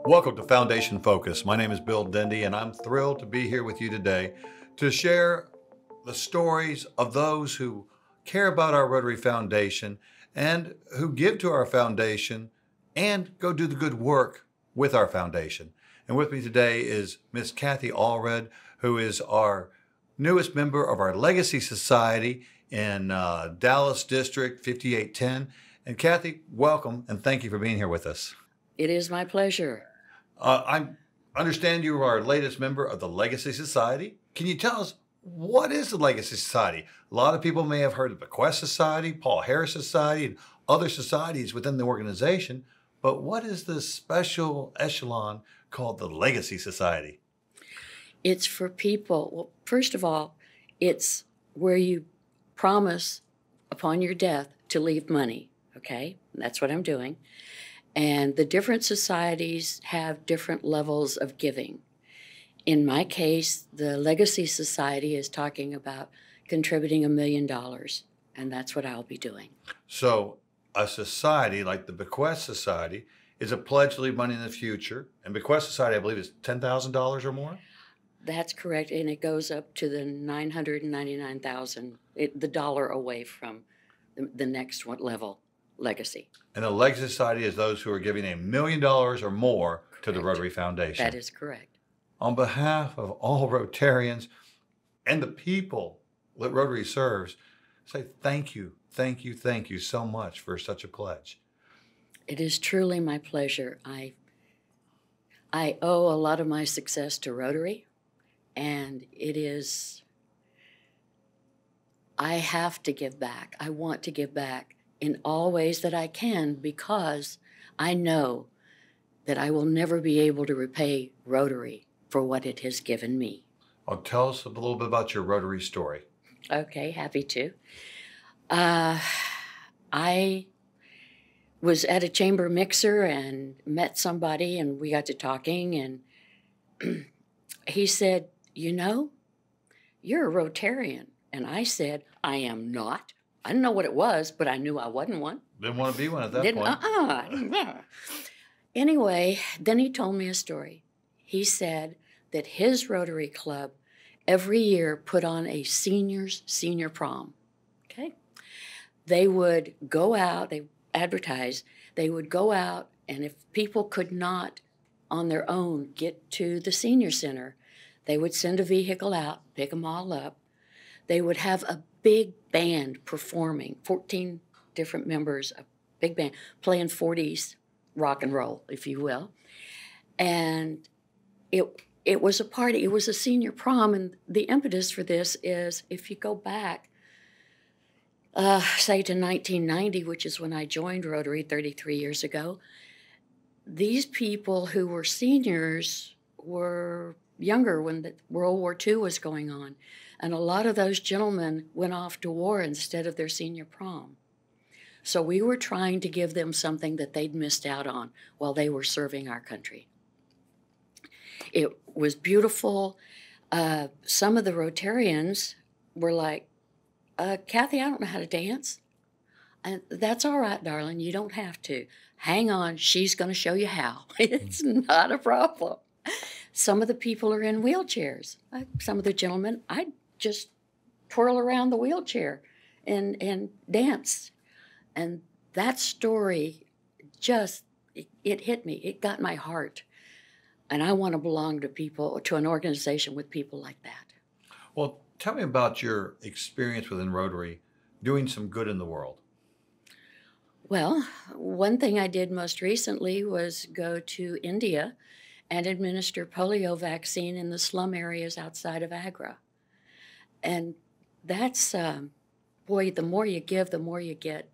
Welcome to Foundation Focus. My name is Bill Dendy, and I'm thrilled to be here with you today to share the stories of those who care about our Rotary Foundation and who give to our foundation and go do the good work with our foundation. And with me today is Miss Kathy Allred, who is our newest member of our Legacy Society in Dallas District 5810. And Kathy, welcome and thank you for being here with us. It is my pleasure. I understand you are our latest member of the Legacy Society. Can you tell us, what is the Legacy Society? A lot of people may have heard of the Bequest Society, Paul Harris Society, and other societies within the organization, but what is this special echelon called the Legacy Society? It's for people. Well, first of all, it's where you promise upon your death to leave money, okay? That's what I'm doing. And the different societies have different levels of giving. In my case, the Legacy Society is talking about contributing $1 million, and that's what I'll be doing. So a society like the Bequest Society is a pledge to leave money in the future, and Bequest Society, I believe, is $10,000 or more? That's correct, and it goes up to the $999,000, the dollar away from the next one level, Legacy. And the Legacy Society is those who are giving $1 million or more to the Rotary Foundation. That is correct. On behalf of all Rotarians and the people that Rotary serves, say thank you so much for such a pledge. It is truly my pleasure. I owe a lot of my success to Rotary, and I have to give back. I want to give back in all ways that I can, because I know that I will never be able to repay Rotary for what it has given me. Well, tell us a little bit about your Rotary story. Okay, happy to. I was at a chamber mixer and met somebody, and we got to talking, and he said, "You know, you're a Rotarian." And I said, "I am not." I didn't know what it was, but I knew I wasn't one. Didn't want to be one at that point. Anyway, then he told me a story. He said that his Rotary Club every year put on a senior prom. Okay? They would go out, they advertised, they would go out, and if people could not on their own get to the senior center, they would send a vehicle out, pick them all up. They would have a big band performing, 14 different members, a big band, playing 40s rock and roll, if you will. And it was a party, it was a senior prom, and the impetus for this is, if you go back, say to 1990, which is when I joined Rotary 33 years ago, these people who were seniors were younger when the World War II was going on. And a lot of those gentlemen went off to war instead of their senior prom. So we were trying to give them something that they'd missed out on while they were serving our country. It was beautiful. Some of the Rotarians were like, "Kathy, I don't know how to dance." And that's all right, darling. You don't have to. Hang on. She's going to show you how. It's not a problem. Some of the people are in wheelchairs. Some of the gentlemen, I just twirl around the wheelchair and dance. And that story just, it hit me. It got my heart. And I want to belong to an organization with people like that. Well, tell me about your experience within Rotary doing some good in the world. Well, one thing I did most recently was go to India and administer polio vaccine in the slum areas outside of Agra. And that's, boy, the more you give, the more you get.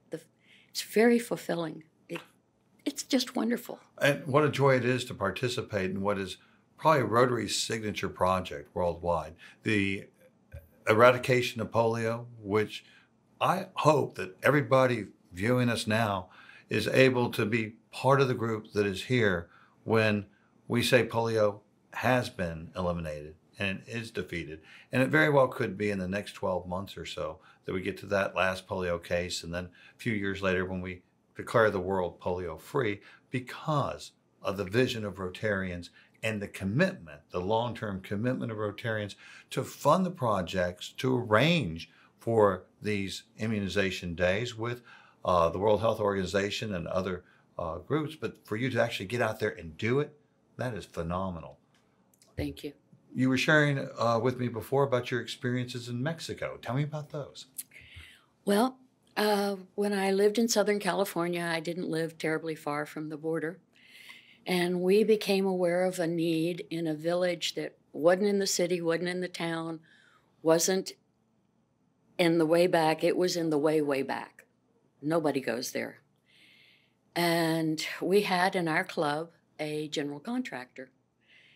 It's very fulfilling. It's just wonderful. And what a joy it is to participate in what is probably Rotary's signature project worldwide, the eradication of polio, which I hope that everybody viewing us now is able to be part of the group that is here when we say polio has been eliminated and is defeated. And it very well could be in the next 12 months or so that we get to that last polio case, and then a few years later when we declare the world polio free, because of the vision of Rotarians and the commitment, the long-term commitment of Rotarians to fund the projects, to arrange for these immunization days with the World Health Organization and other groups. But for you to actually get out there and do it, that is phenomenal. Thank you. You were sharing with me before about your experiences in Mexico. Tell me about those. Well, when I lived in Southern California, I didn't live terribly far from the border. And we became aware of a need in a village that wasn't in the city, wasn't in the town, wasn't in the way back. It was in the way, way back. Nobody goes there. And we had in our club a general contractor.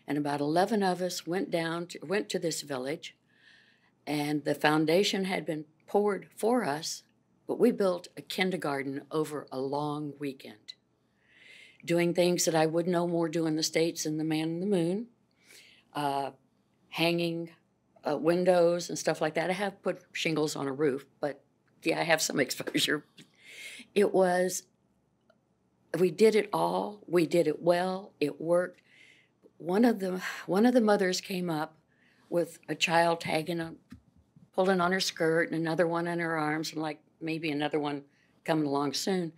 And about 11 of us went to this village. And the foundation had been poured for us, but we built a kindergarten over a long weekend, doing things that I would no more do in the States than the man in the moon, hanging windows and stuff like that. I have put shingles on a roof, but yeah, I have some exposure. We did it all. We did it well. It worked. One of the mothers came up with a child pulling on her skirt, and another one in her arms, and like maybe another one coming along soon.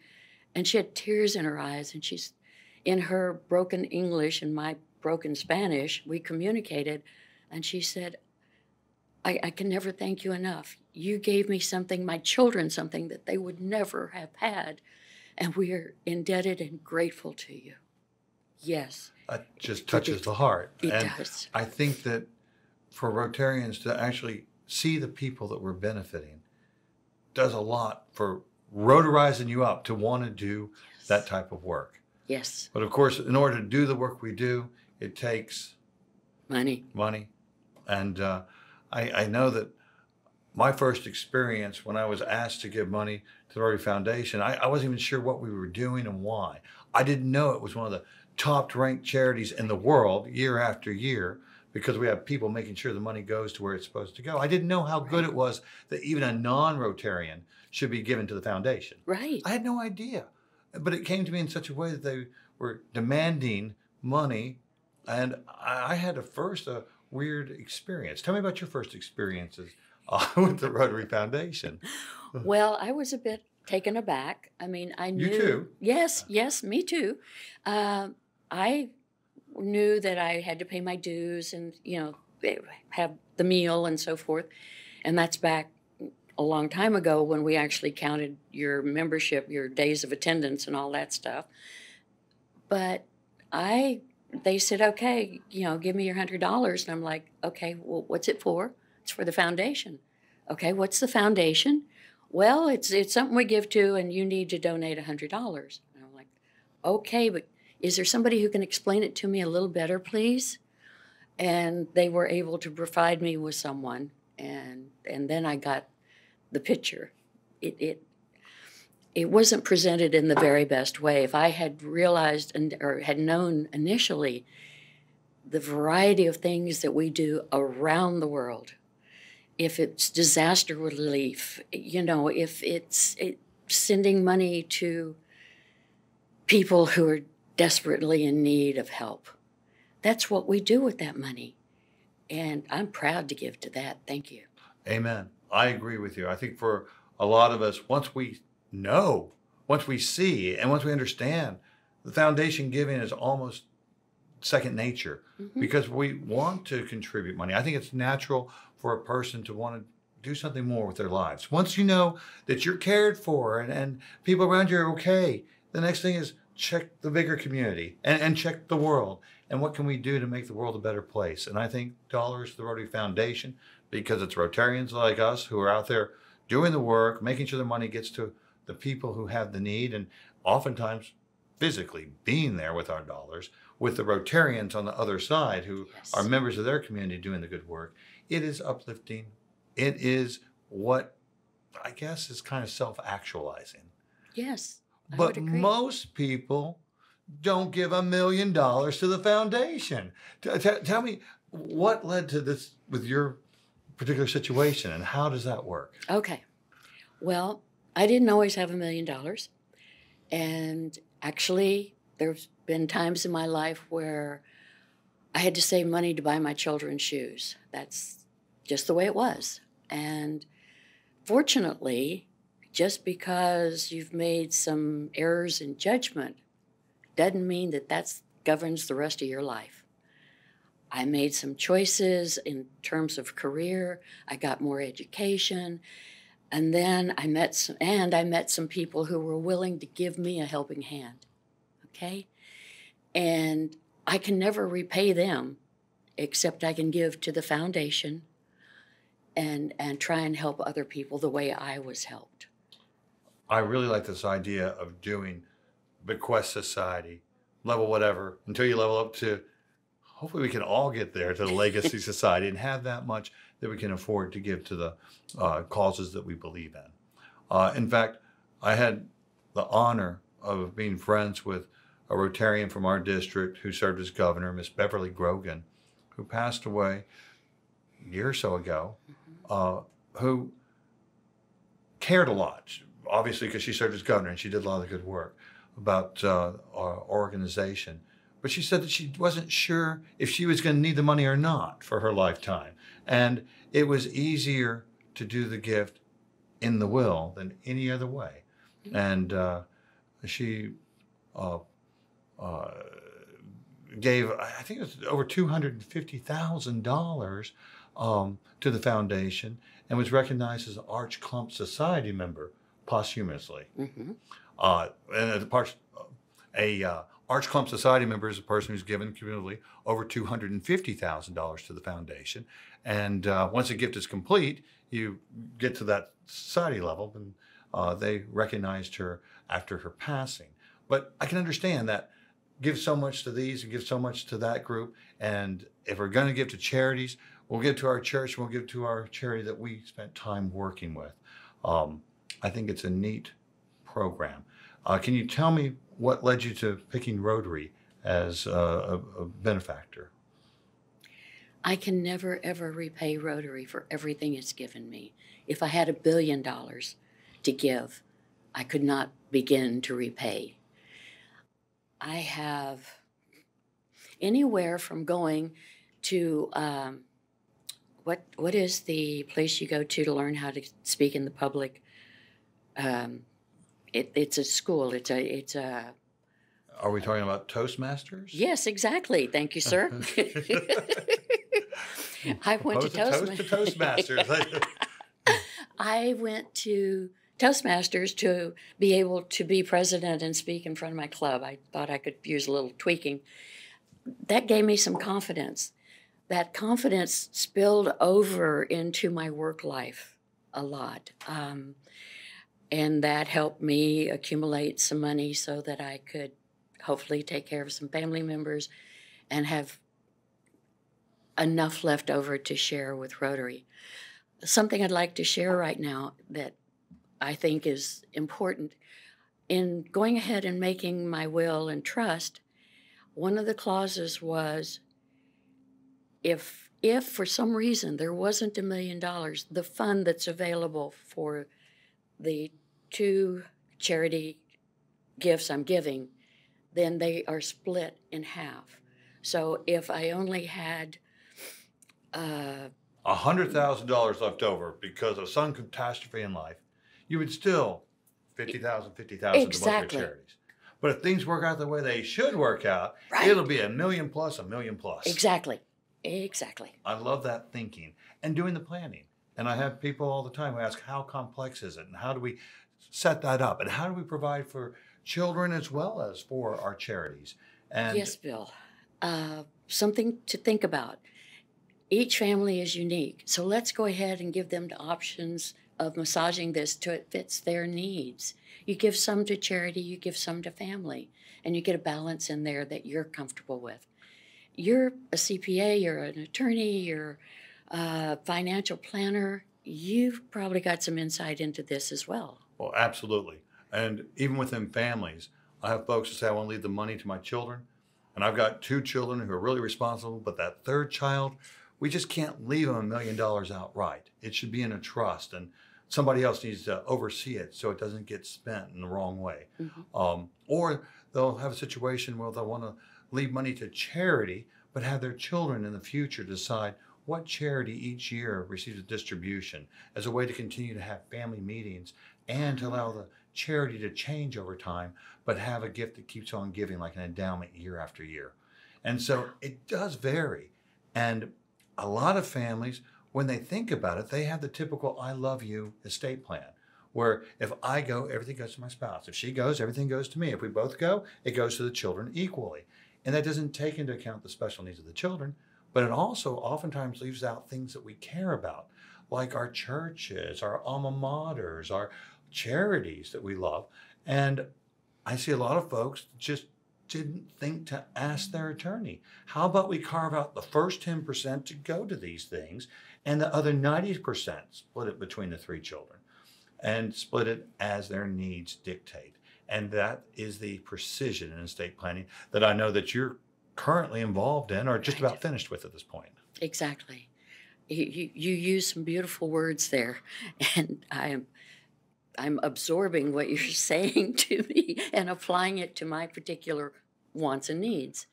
And she had tears in her eyes, and she's in her broken English and my broken Spanish, we communicated, and she said, I can never thank you enough. You gave me something, my children something that they would never have had, and we are indebted and grateful to you. Yes. That just touches the heart. It does. I think that for Rotarians to actually see the people that we're benefiting does a lot for rotarizing you up to want to do that type of work. Yes. But of course, in order to do the work we do, it takes money. And I know that my first experience when I was asked to give money to the Rotary Foundation, I wasn't even sure what we were doing and why. I didn't know it was one of the top ranked charities in the world year after year, because we have people making sure the money goes to where it's supposed to go. I didn't know how good it was that even a non-Rotarian should be given to the foundation. Right. I had no idea. But it came to me in such a way that they were demanding money, and I had a weird experience. Tell me about your first experiences with the Rotary Foundation. Well, I was a bit taken aback. I mean, I knew. You too? Yes, me too. I knew that I had to pay my dues and, have the meal and so forth. And that's back a long time ago when we actually counted your membership, your days of attendance and all that stuff. But they said, okay, give me your $100. And I'm like, okay, well, what's it for? It's for the foundation. Okay, what's the foundation? Well, it's something we give to, and you need to donate $100. And I'm like, okay, but is there somebody who can explain it to me a little better, please? And they were able to provide me with someone, and then I got the picture. It wasn't presented in the very best way. If I had realized or had known initially the variety of things that we do around the world, if it's disaster relief, if it's sending money to people who are desperately in need of help. That's what we do with that money. And I'm proud to give to that. Thank you. Amen. I agree with you. I think for a lot of us, once we know, once we see, and once we understand, the foundation giving is almost second nature, because we want to contribute money. I think it's natural for a person to want to do something more with their lives. Once you know that you're cared for and people around you are okay, the next thing is check the bigger community and check the world. And what can we do to make the world a better place? And I think dollars to the Rotary Foundation, because it's Rotarians like us who are out there doing the work, making sure the money gets to the people who have the need, and oftentimes physically being there with our dollars, with the Rotarians on the other side who are members of their community doing the good work. It is uplifting. It is what I guess is kind of self-actualizing. Yes. But most people don't give $1 million to the foundation. Tell me, what led to this with your particular situation, and how does that work? Okay. Well, I didn't always have $1 million. And actually, there's been times in my life where I had to save money to buy my children shoes. That's just the way it was. And fortunately, just because you've made some errors in judgment doesn't mean that that governs the rest of your life. I made some choices in terms of career. I got more education. And then I met some people who were willing to give me a helping hand. Okay? And I can never repay them, except I can give to the foundation and try and help other people the way I was helped. I really like this idea of doing Bequest Society, level whatever, until you level up to, hopefully we can all get there to the Legacy Society and have that much that we can afford to give to the causes that we believe in. In fact, I had the honor of being friends with a Rotarian from our district who served as governor, Miss Beverly Grogan, who passed away a year or so ago, who cared a lot, obviously because she served as governor and she did a lot of good work about our organization. But she said that she wasn't sure if she was going to need the money or not for her lifetime. And it was easier to do the gift in the will than any other way. And she gave, I think it was over $250,000 to the foundation and was recognized as an Arch Clump Society member posthumously. And Arch Clump Society member is a person who's given cumulatively over $250,000 to the foundation. And once a gift is complete, you get to that society level, and they recognized her after her passing. But I can understand that give so much to these and give so much to that group. And if we're going to give to charities, we'll give to our church, and we'll give to our charity that we spent time working with. I think it's a neat program. Can you tell me what led you to picking Rotary as a benefactor? I can never, ever repay Rotary for everything it's given me. If I had $1 billion to give, I could not begin to repay. I have anywhere from going to, what is the place you go to learn how to speak in the public? It's a school. It's a. Are we talking about Toastmasters? Yes, exactly. Thank you, sir. I went to Toastmasters. I went to Toastmasters to be able to be president and speak in front of my club. I thought I could use a little tweaking. That gave me some confidence. That confidence spilled over into my work life a lot. And that helped me accumulate some money so that I could hopefully take care of some family members and have enough left over to share with Rotary. Something I'd like to share right now that I think is important. In going ahead and making my will and trust, one of the clauses was if for some reason there wasn't $1 million, the fund that's available for the 2 charity gifts I'm giving, then they are split in half. So if I only had $100,000 left over because of some catastrophe in life, you would still $50,000 to both your charities. But if things work out the way they should work out, right, it'll be $1 million plus, $1 million plus. Exactly. I love that thinking and doing the planning. And I have people all the time who ask, how complex is it? And how do we set that up? And how do we provide for children as well as for our charities? And yes, Bill. Something to think about. Each family is unique. So let's go ahead and give them the options of massaging this till it fits their needs. You give some to charity, you give some to family, and you get a balance in there that you're comfortable with. You're a CPA, you're an attorney, you're a financial planner. You've probably got some insight into this as well. Well, absolutely. And even within families, I have folks who say, I want to leave the money to my children. And I've got 2 children who are really responsible, but that 3rd child, we just can't leave them $1 million outright. It should be in a trust. And somebody else needs to oversee it so it doesn't get spent in the wrong way. Mhm. Or they'll have a situation where they'll want to leave money to charity, but have their children in the future decide what charity each year receives a distribution as a way to continue to have family meetings and to allow the charity to change over time, but have a gift that keeps on giving, like an endowment year after year. And so it does vary. And a lot of families, when they think about it, they have the typical I love you estate plan, where if I go, everything goes to my spouse. If she goes, everything goes to me. If we both go, it goes to the children equally. And that doesn't take into account the special needs of the children, but it also oftentimes leaves out things that we care about, like our churches, our alma maters, our charities that we love. And I see a lot of folks just didn't think to ask their attorney. How about we carve out the first 10% to go to these things and the other 90% split it between the three children and split it as their needs dictate. And that is the precision in estate planning that I know that you're currently involved in or just Right. about finished with at this point. Exactly. You use some beautiful words there, and I'm absorbing what you're saying to me and applying it to my particular wants and needs.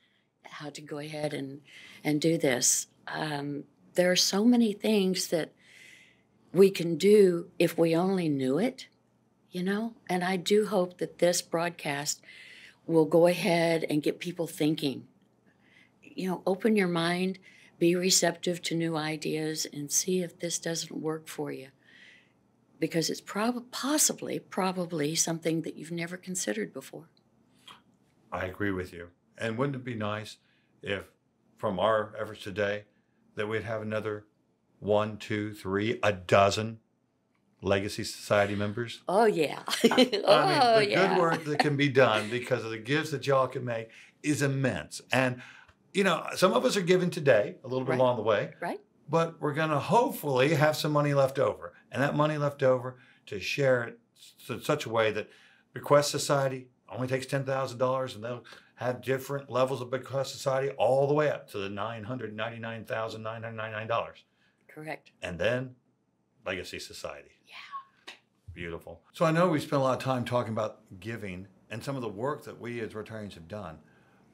How to go ahead and do this. There are so many things that we can do if we only knew it, you know? And I do hope that this broadcast will go ahead and get people thinking. You know, open your mind, be receptive to new ideas, and see if this doesn't work for you. Because it's probably something that you've never considered before. I agree with you. And wouldn't it be nice if, from our efforts today, that we'd have another 1, 2, 3, a dozen Legacy Society members? Oh, yeah. I mean, Oh, the yeah. good work that can be done because of the gifts that y'all can make is immense. And, you know, some of us are giving today, a little bit Right. along the way, Right? but we're going to hopefully have some money left over. And that money left over to share it in such a way that Bequest Society only takes $10,000 and they'll have different levels of Bequest Society all the way up to the $999,999. Correct. And then Legacy Society. Yeah. Beautiful. So I know we spent a lot of time talking about giving and some of the work that we as Rotarians have done,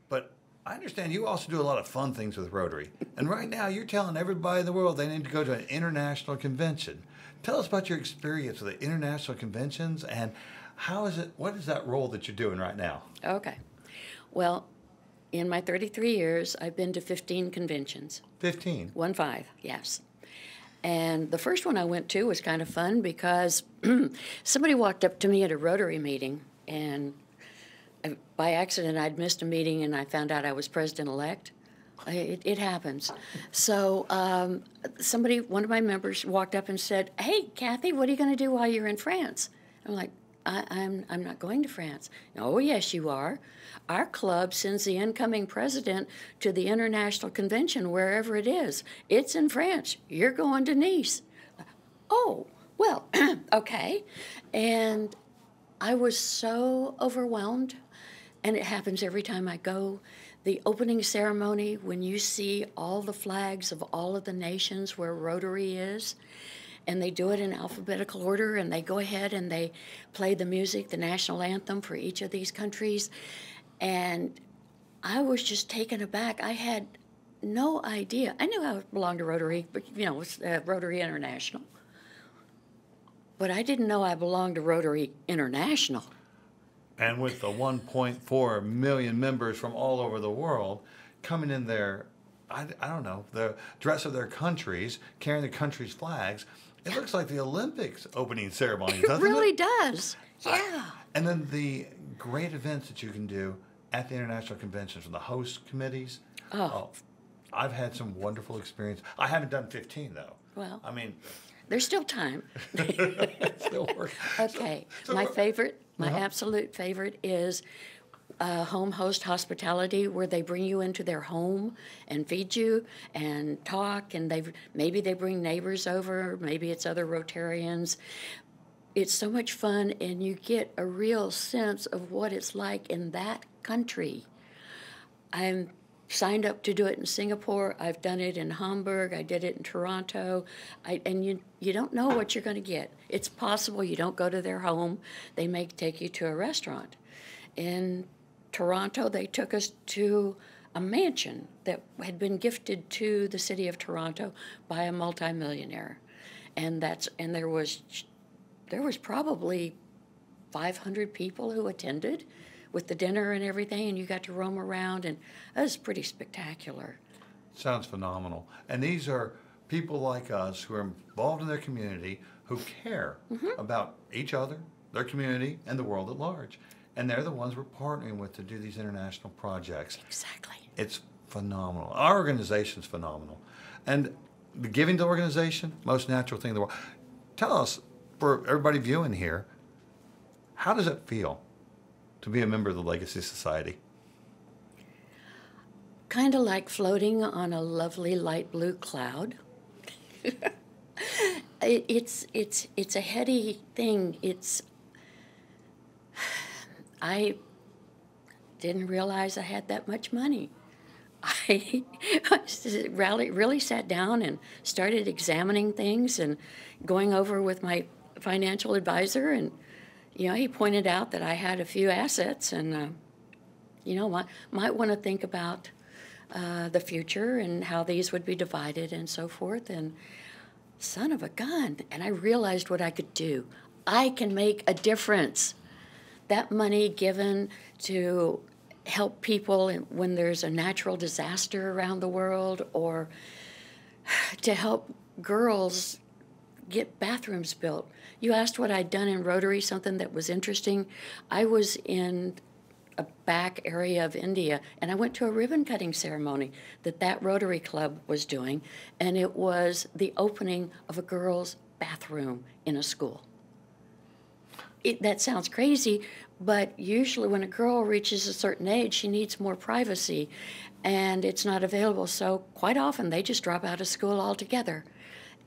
but I understand you also do a lot of fun things with Rotary. And right now you're telling everybody in the world they need to go to an international convention. Tell us about your experience with the international conventions and what is that role that you're doing right now? Okay. Well, in my 33 years, I've been to 15 conventions. 15. 15, yes. And the first one I went to was kind of fun because somebody walked up to me at a Rotary meeting, and by accident I'd missed a meeting and I found out I was president-elect. It happens. So one of my members walked up and said, "Hey, Kathy, what are you going to do while you're in France?" I'm like, I'm not going to France. "Oh, yes, you are. Our club sends the incoming president to the international convention, wherever it is. It's in France. You're going to Nice." "Oh, well, okay." And I was so overwhelmed, and it happens every time I go. The opening ceremony, when you see all the flags of all of the nations where Rotary is, and they do it in alphabetical order, and they go ahead and they play the music, the national anthem for each of these countries. And I was just taken aback. I had no idea. I knew I belonged to Rotary, but you know, it's Rotary International. But I didn't know I belonged to Rotary International. And with the 1.4 million members from all over the world coming in there, I don't know, the dress of their countries, carrying the country's flags, it looks like the Olympics opening ceremony, doesn't it? It really does. Yeah. And then the great events that you can do at the international conventions from the host committees. Oh. I've had some wonderful experience. I haven't done 15 though. Well, I mean, there's still time. still work. Okay. So- My favorite, my Uh-huh. absolute favorite is home host hospitality, where they bring you into their home and feed you and talk, and maybe they bring neighbors over, maybe it's other Rotarians. It's so much fun, and you get a real sense of what it's like in that country. signed up to do it in Singapore. I've done it in Hamburg. I did it in Toronto. And you don't know what you're going to get. It's possible you don't go to their home. They may take you to a restaurant. In Toronto, they took us to a mansion that had been gifted to the city of Toronto by a multimillionaire. And there was probably 500 people who attended with the dinner and everything, and you got to roam around, and it was pretty spectacular. Sounds phenomenal. And these are people like us who are involved in their community, who care about each other, their community, and the world at large. And they're the ones we're partnering with to do these international projects. Exactly. It's phenomenal. Our organization's phenomenal. And the giving to the organization, most natural thing in the world. Tell us, for everybody viewing here, how does it feel to be a member of the Legacy Society? Kind of like floating on a lovely light blue cloud. It's a heady thing. I didn't realize I had that much money. I really sat down and started examining things and going over with my financial advisor, and he pointed out that I had a few assets, and might want to think about the future and how these would be divided and so forth. And son of a gun, and I realized what I could do. I can make a difference. That money given to help people when there's a natural disaster around the world, or to help girls get bathrooms built. You asked what I'd done in Rotary, something that was interesting. I was in a back area of India, and I went to a ribbon cutting ceremony that Rotary Club was doing, and it was the opening of a girl's bathroom in a school. That sounds crazy, but usually when a girl reaches a certain age, she needs more privacy, and it's not available. So quite often they just drop out of school altogether.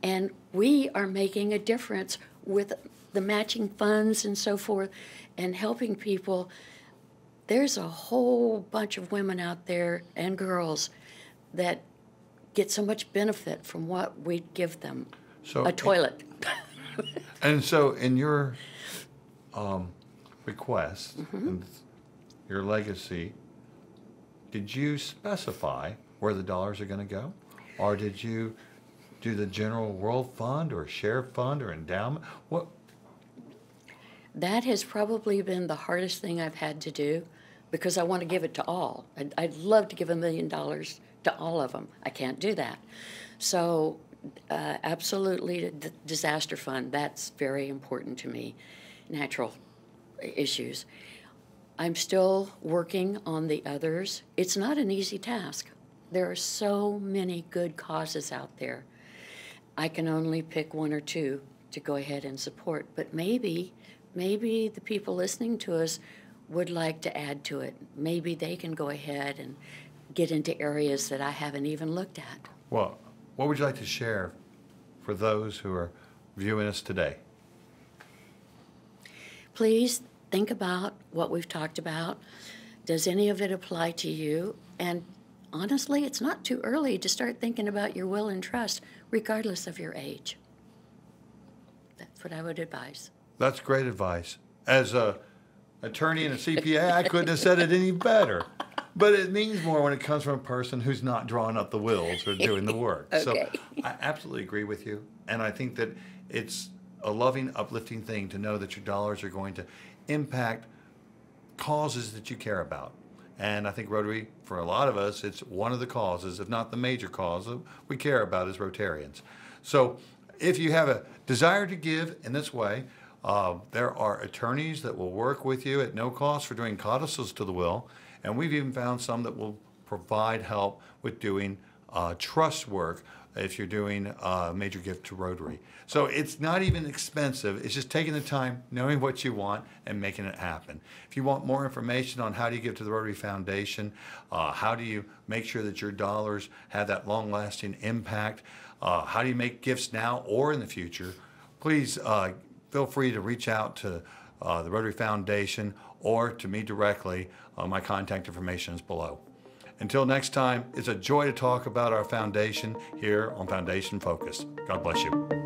And we are making a difference with the matching funds and so forth and helping people. There's a whole bunch of women out there and girls that get so much benefit from what we give them. So, a toilet. And so in your request, and your legacy, did you specify where the dollars are going to go? Or did you do the general world fund or share fund or endowment? What? That has probably been the hardest thing I've had to do, because I want to give it to all. I'd love to give $1 million to all of them. I can't do that. So absolutely, the disaster fund, that's very important to me. Natural issues. I'm still working on the others. It's not an easy task. There are so many good causes out there. I can only pick one or two to go ahead and support, but maybe the people listening to us would like to add to it. Maybe they can go ahead and get into areas that I haven't even looked at. Well, what would you like to share for those who are viewing us today? Please think about what we've talked about. Does any of it apply to you? And honestly, it's not too early to start thinking about your will and trust, regardless of your age. That's what I would advise. That's great advice. As an attorney and a CPA, I couldn't have said it any better. But it means more when it comes from a person who's not drawing up the wills or doing the work. Okay. So I absolutely agree with you. And I think that it's a loving, uplifting thing to know that your dollars are going to impact causes that you care about. And I think Rotary, for a lot of us, it's one of the causes, if not the major cause, we care about as Rotarians. So if you have a desire to give in this way, there are attorneys that will work with you at no cost for doing codicils to the will. And we've even found some that will provide help with doing trust work if you're doing a major gift to Rotary. So it's not even expensive. It's just taking the time, knowing what you want, and making it happen. If you want more information on how do you give to the Rotary Foundation, how do you make sure that your dollars have that long-lasting impact, how do you make gifts now or in the future, please feel free to reach out to the Rotary Foundation or to me directly. My contact information is below. Until next time, it's a joy to talk about our foundation here on Foundation Focus. God bless you.